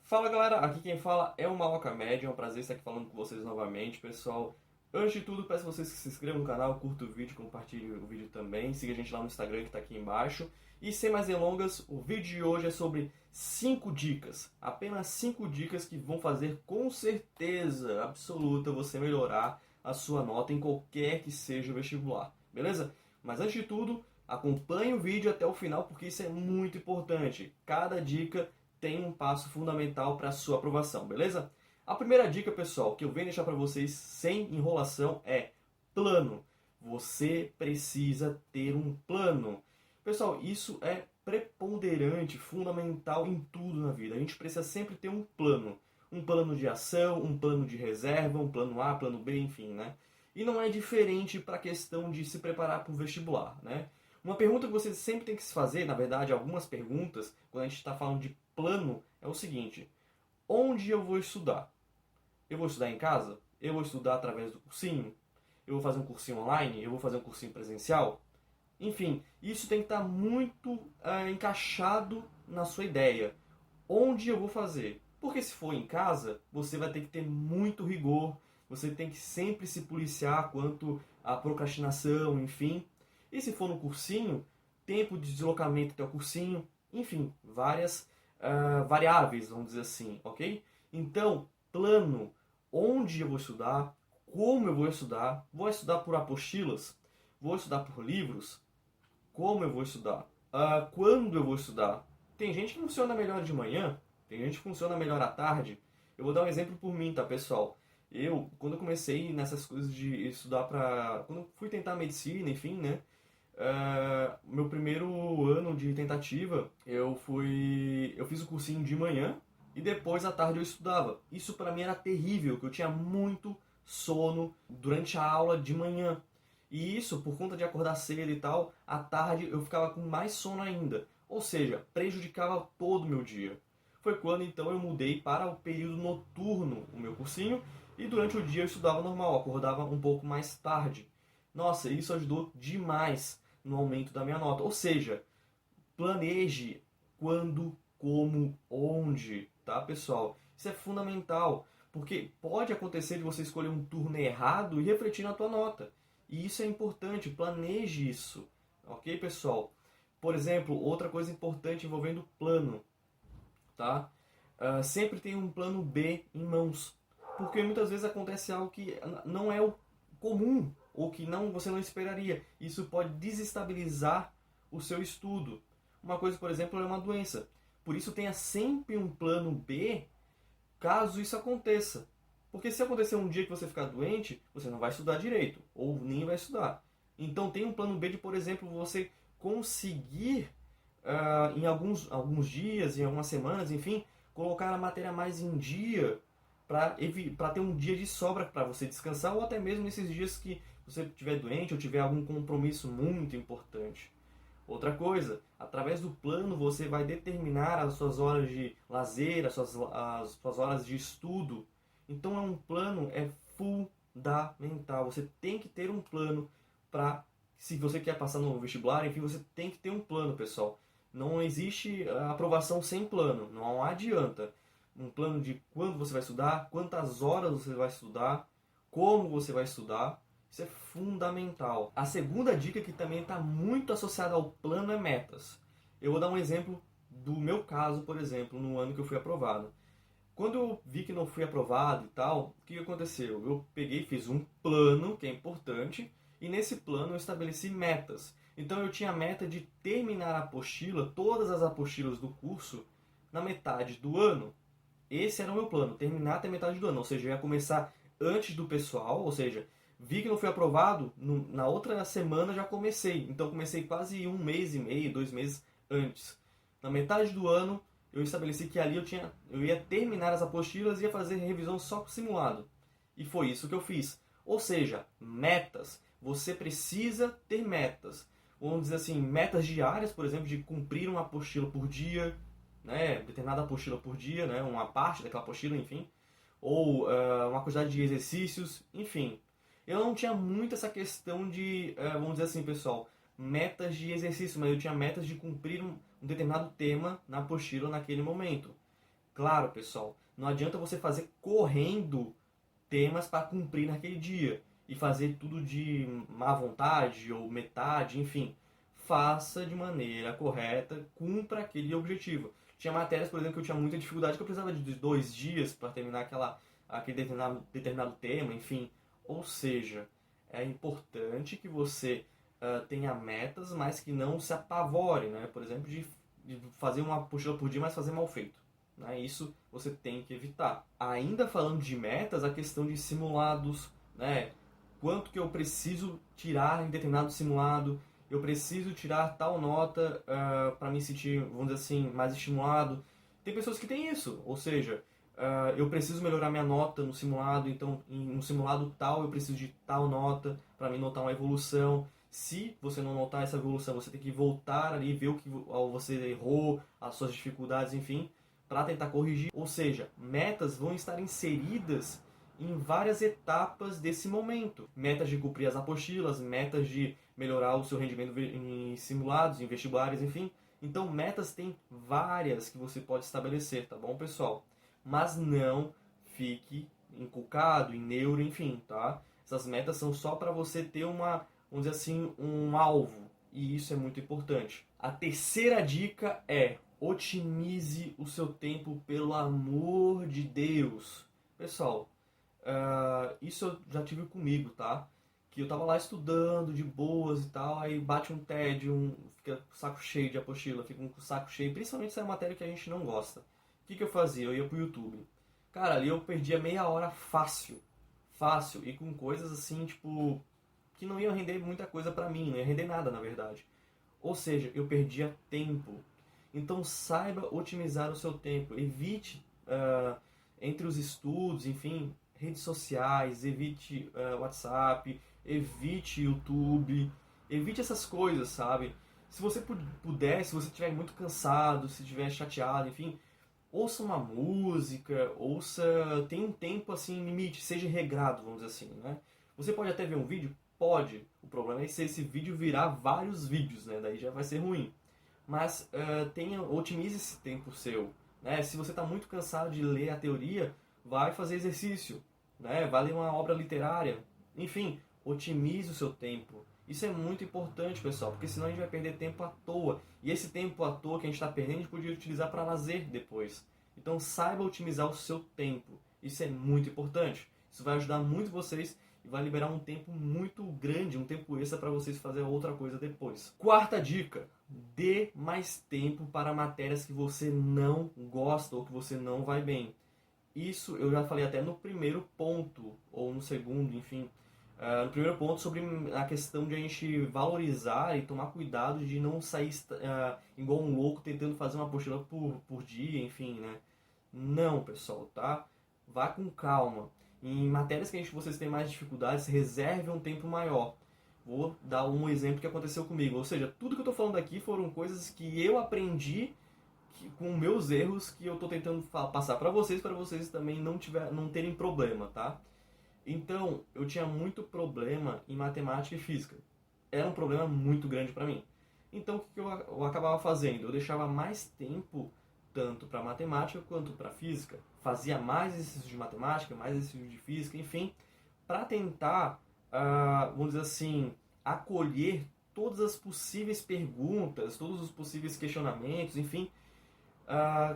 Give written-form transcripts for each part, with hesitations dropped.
Fala galera, aqui quem fala é o Maloca Média, é um prazer estar aqui falando com vocês novamente, pessoal. Antes de tudo, peço a vocês que se inscrevam no canal, curtam o vídeo, compartilhem o vídeo também, siga a gente lá no Instagram que está aqui embaixo. E sem mais delongas, o vídeo de hoje é sobre 5 dicas, apenas 5 dicas que vão fazer com certeza absoluta você melhorar a sua nota em qualquer que seja o vestibular, beleza? Mas antes de tudo, acompanhe o vídeo até o final porque isso é muito importante. Cada dica tem um passo fundamental para a sua aprovação, beleza? A primeira dica, pessoal, que eu venho deixar para vocês sem enrolação é plano. Você precisa ter um plano. Pessoal, isso é preponderante, fundamental em tudo na vida. A gente precisa sempre ter um plano. Um plano de ação, um plano de reserva, um plano A, plano B, enfim, né? E não é diferente para a questão de se preparar para o vestibular, né? Uma pergunta que você sempre tem que se fazer, na verdade, algumas perguntas, quando a gente está falando de plano, é o seguinte: onde eu vou estudar? Eu vou estudar em casa? Eu vou estudar através do cursinho? Eu vou fazer um cursinho online? Eu vou fazer um cursinho presencial? Enfim, isso tem que estar muito encaixado na sua ideia. Onde eu vou fazer? Porque se for em casa, você vai ter que ter muito rigor, você tem que sempre se policiar quanto à procrastinação, enfim. E se for no cursinho, tempo de deslocamento até o cursinho, enfim, várias variáveis, vamos dizer assim, ok? Então, plano, onde eu vou estudar, como eu vou estudar por apostilas, vou estudar por livros, como eu vou estudar, quando eu vou estudar. Tem gente que funciona melhor de manhã, tem gente que funciona melhor à tarde. Eu vou dar um exemplo por mim, tá, pessoal? Quando eu comecei nessas coisas de estudar pra... Quando eu fui tentar medicina, enfim, né? Meu primeiro ano de tentativa, eu fiz o cursinho de manhã e depois à tarde eu estudava. Isso pra mim era terrível, porque eu tinha muito sono durante a aula de manhã. E isso, por conta de acordar cedo e tal, à tarde eu ficava com mais sono ainda. Ou seja, prejudicava todo o meu dia. Foi quando então eu mudei para o período noturno, o meu cursinho, e durante o dia eu estudava normal, acordava um pouco mais tarde. Nossa, isso ajudou demais no aumento da minha nota. Ou seja, planeje quando, como, onde, tá, pessoal? Isso é fundamental, porque pode acontecer de você escolher um turno errado e refletir na tua nota. E isso é importante, planeje isso, ok, pessoal? Por exemplo, outra coisa importante envolvendo plano, tá? Sempre tem um plano B em mãos, porque muitas vezes acontece algo que não é o comum ou que você não esperaria. Isso pode desestabilizar o seu estudo. Uma coisa, por exemplo, é uma doença. Por isso tenha sempre um plano B caso isso aconteça. Porque se acontecer um dia que você ficar doente, você não vai estudar direito, ou nem vai estudar. Então tem um plano B de, por exemplo, você conseguir em alguns dias, em algumas semanas, enfim, colocar a matéria mais em dia para ter um dia de sobra para você descansar, ou até mesmo nesses dias que você estiver doente ou tiver algum compromisso muito importante. Outra coisa, através do plano você vai determinar as suas horas de lazer, as suas horas de estudo. Então um plano é fundamental. Você tem que ter um plano para, se você quer passar no vestibular, enfim, você tem que ter um plano, pessoal. Não existe aprovação sem plano, não adianta. Um plano de quando você vai estudar, quantas horas você vai estudar, como você vai estudar. Isso é fundamental. A segunda dica, que também está muito associada ao plano, é metas. Eu vou dar um exemplo do meu caso, por exemplo, no ano que eu fui aprovado. Quando eu vi que não fui aprovado e tal, o que aconteceu? Eu peguei e fiz um plano, que é importante, e nesse plano eu estabeleci metas. Então eu tinha a meta de terminar a apostila, todas as apostilas do curso, na metade do ano. Esse era o meu plano, terminar até metade do ano. Ou seja, eu ia começar antes do pessoal, ou seja, vi que não fui aprovado, na outra semana já comecei. Então comecei quase um mês e meio, 2 meses antes. Na metade do ano eu estabeleci que ali eu ia terminar as apostilas e ia fazer revisão só com simulado. E foi isso que eu fiz. Ou seja, metas. Você precisa ter metas. Vamos dizer assim, metas diárias, por exemplo, de cumprir uma apostila por dia, né, determinada apostila por dia, né, uma parte daquela apostila, enfim, ou uma quantidade de exercícios, enfim. Eu não tinha muito essa questão de, vamos dizer assim, pessoal, metas de exercício, mas eu tinha metas de cumprir um determinado tema na apostila naquele momento. Claro, pessoal, não adianta você fazer correndo temas para cumprir naquele dia e fazer tudo de má vontade ou metade, enfim. Faça de maneira correta, cumpra aquele objetivo. Tinha matérias, por exemplo, que eu tinha muita dificuldade, que eu precisava de 2 dias para terminar aquele determinado tema, enfim. Ou seja, é importante que você tenha metas, mas que não se apavore, né? Por exemplo, de fazer uma apostila por dia, mas fazer mal feito. Né? Isso você tem que evitar. Ainda falando de metas, a questão de simulados, né? Quanto que eu preciso tirar em determinado simulado, eu preciso tirar tal nota para me sentir, vamos dizer assim, mais estimulado. Tem pessoas que têm isso, ou seja, eu preciso melhorar minha nota no simulado, então em um simulado tal eu preciso de tal nota para me notar uma evolução. Se você não notar essa evolução, você tem que voltar ali, ver o que você errou, as suas dificuldades, enfim, para tentar corrigir. Ou seja, metas vão estar inseridas em várias etapas desse momento. Metas de cumprir as apostilas, metas de melhorar o seu rendimento em simulados, em vestibulares, enfim. Então, metas tem várias que você pode estabelecer, tá bom, pessoal? Mas não fique inculcado em neuro, enfim, tá? Essas metas são só para você ter vamos dizer assim, um alvo. E isso é muito importante. A terceira dica é: otimize o seu tempo, pelo amor de Deus. Pessoal, isso eu já tive comigo, tá? Que eu tava lá estudando de boas e tal, aí bate um tédio, fica com o saco cheio de apostila, fica com o saco cheio, principalmente se é matéria que a gente não gosta. O que eu fazia? Eu ia pro YouTube. Cara, ali eu perdia meia hora fácil. Fácil. E com coisas assim, tipo, que não iam render muita coisa pra mim, não ia render nada, na verdade. Ou seja, eu perdia tempo. Então saiba otimizar o seu tempo. Evite, entre os estudos, enfim, redes sociais, evite WhatsApp, evite YouTube, evite essas coisas, sabe? Se você puder, se você estiver muito cansado, se estiver chateado, enfim, ouça uma música, tem um tempo assim limite, seja regrado, vamos dizer assim, né? Você pode até ver um vídeo? Pode. O problema é se esse vídeo virar vários vídeos, né? Daí já vai ser ruim. Mas otimize esse tempo seu. Né? Se você está muito cansado de ler a teoria, vai fazer exercício. Né? Vai ler uma obra literária. Enfim, otimize o seu tempo. Isso é muito importante, pessoal, porque senão a gente vai perder tempo à toa. E esse tempo à toa que a gente está perdendo, a gente podia utilizar para lazer depois. Então saiba otimizar o seu tempo. Isso é muito importante. Isso vai ajudar muito vocês e vai liberar um tempo muito grande, um tempo extra para vocês fazer outra coisa depois. Quarta dica: dê mais tempo para matérias que você não gosta ou que você não vai bem. Isso eu já falei até no primeiro ponto, ou no segundo, enfim. No primeiro ponto, sobre a questão de a gente valorizar e tomar cuidado de não sair igual um louco tentando fazer uma apostila por dia, enfim, né? Não, pessoal, tá? Vá com calma. Em matérias que vocês têm mais dificuldades, reserve um tempo maior. Vou dar um exemplo que aconteceu comigo. Ou seja, tudo que eu estou falando aqui foram coisas que eu aprendi com meus erros, que eu estou tentando passar para vocês também não terem problema, tá? Então, eu tinha muito problema em matemática e física. Era um problema muito grande para mim. Então, o que eu acabava fazendo? Eu deixava mais tempo tanto para matemática quanto para física. Fazia mais exercícios de matemática, mais exercícios de física, enfim, para tentar, vamos dizer assim, acolher todas as possíveis perguntas, todos os possíveis questionamentos, enfim,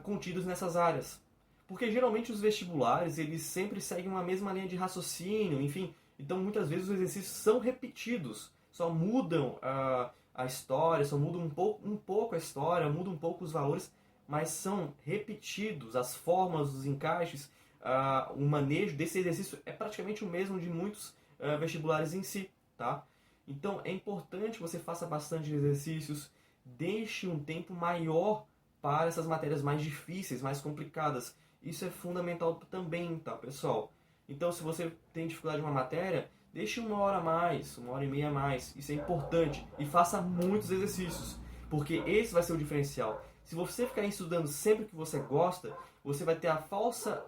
contidos nessas áreas. Porque geralmente os vestibulares, eles sempre seguem uma mesma linha de raciocínio, enfim, então muitas vezes os exercícios são repetidos, só mudam a história, só mudam um pouco a história, mudam um pouco os valores, mas são repetidos, as formas, os encaixes, o manejo desse exercício é praticamente o mesmo de muitos vestibulares em si, tá? Então é importante que você faça bastante exercícios, deixe um tempo maior para essas matérias mais difíceis, mais complicadas. Isso é fundamental também, tá, pessoal? Então, se você tem dificuldade em uma matéria, deixe 1 hora a mais, 1 hora e meia a mais. Isso é importante. E faça muitos exercícios, porque esse vai ser o diferencial. Se você ficar estudando sempre que você gosta, você vai ter a falsa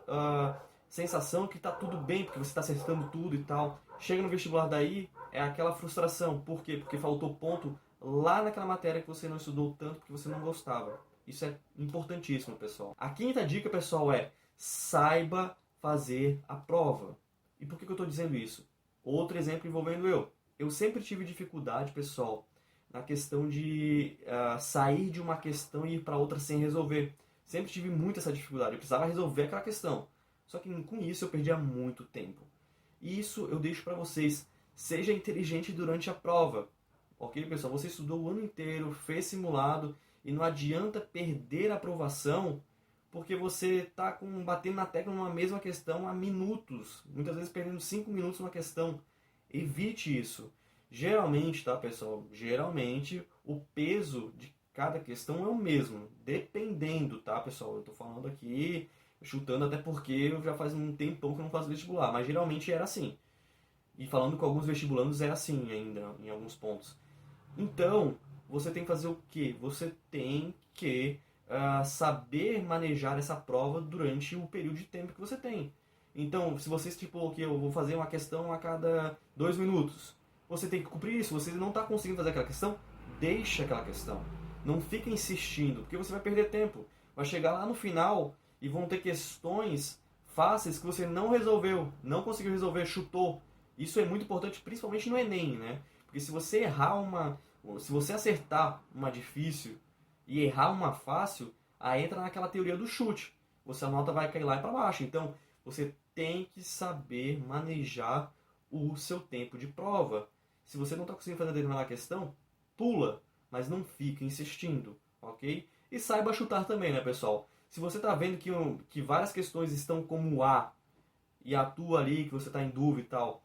sensação que está tudo bem, porque você está acertando tudo e tal. Chega no vestibular daí, é aquela frustração. Por quê? Porque faltou ponto lá naquela matéria que você não estudou tanto, porque você não gostava. Isso é importantíssimo, pessoal. A quinta dica, pessoal, é saiba fazer a prova. E por que eu estou dizendo isso? Outro exemplo envolvendo eu. Eu sempre tive dificuldade, pessoal, na questão de sair de uma questão e ir para outra sem resolver. Sempre tive muito essa dificuldade. Eu precisava resolver aquela questão. Só que com isso eu perdia muito tempo. E isso eu deixo para vocês. Seja inteligente durante a prova. Ok, pessoal? Você estudou o ano inteiro, fez simulado e não adianta perder a aprovação porque você está batendo na tecla numa mesma questão há minutos. Muitas vezes perdendo 5 minutos numa questão. Evite isso. Geralmente, tá, pessoal? Geralmente o peso de cada questão é o mesmo. Dependendo, tá, pessoal? Eu tô falando aqui, chutando até porque eu já faz um tempão que eu não faço vestibular. Mas geralmente era assim. E falando com alguns vestibulandos é assim ainda, em alguns pontos. Então, você tem que fazer o quê? Você tem que saber manejar essa prova durante o período de tempo que você tem. Então, se você estipulou que eu vou fazer uma questão a cada 2 minutos, você tem que cumprir isso. Você não está conseguindo fazer aquela questão, deixa aquela questão. Não fica insistindo, porque você vai perder tempo. Vai chegar lá no final e vão ter questões fáceis que você não resolveu, não conseguiu resolver, chutou. Isso é muito importante, principalmente no Enem, né? Porque se você se você acertar uma difícil e errar uma fácil, aí entra naquela teoria do chute. A nota vai cair lá e para baixo. Então, você tem que saber manejar o seu tempo de prova. Se você não está conseguindo fazer determinada questão, pula, mas não fica insistindo, ok? E saiba chutar também, né, pessoal? Se você está vendo que várias questões estão como A e a tua ali, que você está em dúvida e tal,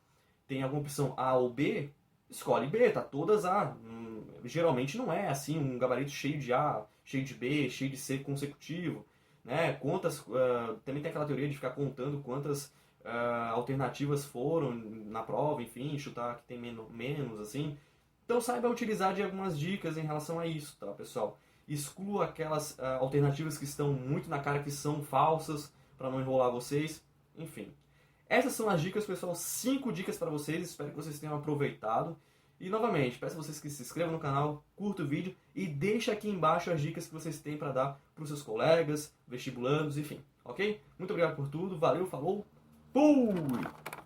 tem alguma opção A ou B, escolhe B, tá todas A. Geralmente não é assim, um gabarito cheio de A, cheio de B, cheio de C consecutivo. Né? Também tem aquela teoria de ficar contando quantas alternativas foram na prova, enfim, chutar que tem menos, assim. Então saiba utilizar de algumas dicas em relação a isso, tá, pessoal? Exclua aquelas alternativas que estão muito na cara que são falsas, para não enrolar vocês, enfim. Essas são as dicas, pessoal. 5 dicas para vocês. Espero que vocês tenham aproveitado. E novamente, peço a vocês que se inscrevam no canal, curtam o vídeo e deixem aqui embaixo as dicas que vocês têm para dar para os seus colegas, vestibulandos, enfim. Ok? Muito obrigado por tudo. Valeu, falou. Fui!